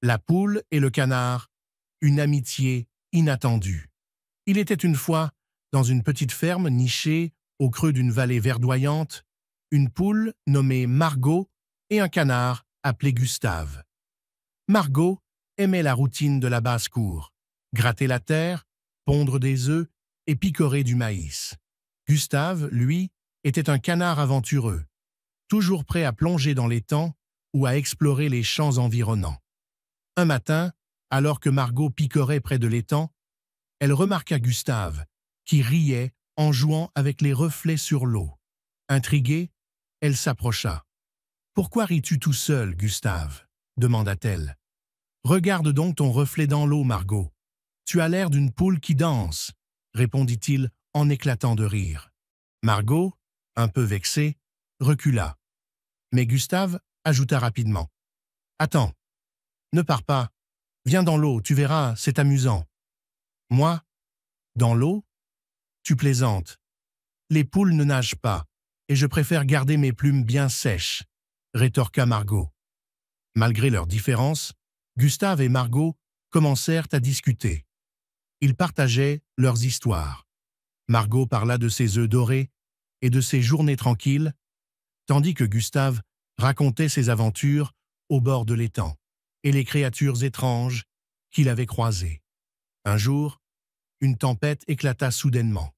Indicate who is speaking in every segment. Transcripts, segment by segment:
Speaker 1: La poule et le canard, une amitié inattendue. Il était une fois, dans une petite ferme nichée au creux d'une vallée verdoyante, une poule nommée Margot et un canard appelé Gustave. Margot aimait la routine de la basse-cour, gratter la terre, pondre des œufs et picorer du maïs. Gustave, lui, était un canard aventureux, toujours prêt à plonger dans l'étang ou à explorer les champs environnants. Un matin, alors que Margot picorait près de l'étang, elle remarqua Gustave, qui riait en jouant avec les reflets sur l'eau. Intriguée, elle s'approcha. « Pourquoi ris-tu tout seul, Gustave ?» demanda-t-elle. « Regarde donc ton reflet dans l'eau, Margot. Tu as l'air d'une poule qui danse, » répondit-il en éclatant de rire. Margot, un peu vexée, recula. Mais Gustave ajouta rapidement. « Attends, ne pars pas. Viens dans l'eau, tu verras, c'est amusant. »« Moi? Dans l'eau? Tu plaisantes. Les poules ne nagent pas, et je préfère garder mes plumes bien sèches, » rétorqua Margot. Malgré leurs différences, Gustave et Margot commencèrent à discuter. Ils partageaient leurs histoires. Margot parla de ses œufs dorés et de ses journées tranquilles, tandis que Gustave racontait ses aventures au bord de l'étang et les créatures étranges qu'il avait croisées. Un jour, une tempête éclata soudainement.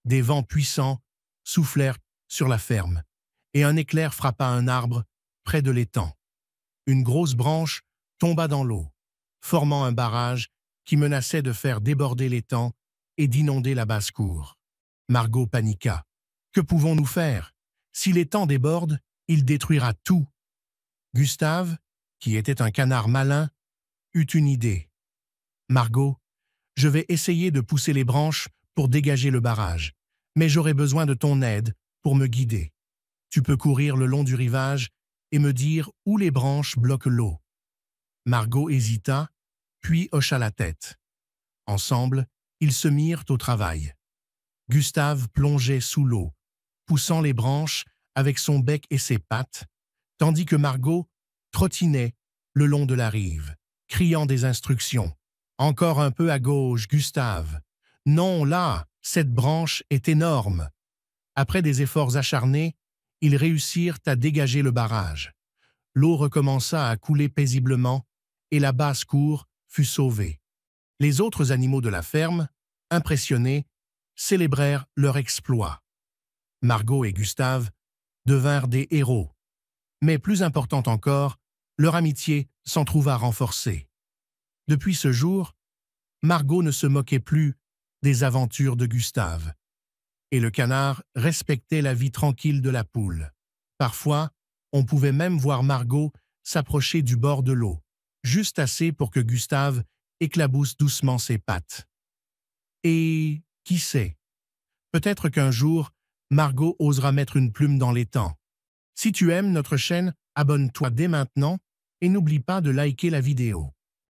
Speaker 1: Des vents puissants soufflèrent sur la ferme et un éclair frappa un arbre près de l'étang. Une grosse branche tomba dans l'eau, formant un barrage qui menaçait de faire déborder l'étang et d'inonder la basse-cour. Margot paniqua. « Que pouvons-nous faire? Si l'étang déborde, il détruira tout. » Gustave, qui était un canard malin, eut une idée. « Margot, je vais essayer de pousser les branches pour dégager le barrage, mais j'aurai besoin de ton aide pour me guider. Tu peux courir le long du rivage et me dire où les branches bloquent l'eau. » Margot hésita, puis hocha la tête. Ensemble, ils se mirent au travail. Gustave plongeait sous l'eau, poussant les branches avec son bec et ses pattes, tandis que Margot trottinait le long de la rive, criant des instructions. « Encore un peu à gauche, Gustave. Non, là, cette branche est énorme. » Après des efforts acharnés, ils réussirent à dégager le barrage. L'eau recommença à couler paisiblement et la basse-cour fut sauvée. Les autres animaux de la ferme, impressionnés, célébrèrent leur exploit. Margot et Gustave devinrent des héros. Mais plus important encore, leur amitié s'en trouva renforcée. Depuis ce jour, Margot ne se moquait plus des aventures de Gustave, et le canard respectait la vie tranquille de la poule. Parfois, on pouvait même voir Margot s'approcher du bord de l'eau, juste assez pour que Gustave éclabousse doucement ses pattes. Et qui sait, peut-être qu'un jour, Margot osera mettre une plume dans l'étang. Si tu aimes notre chaîne, abonne-toi dès maintenant et n'oublie pas de liker la vidéo.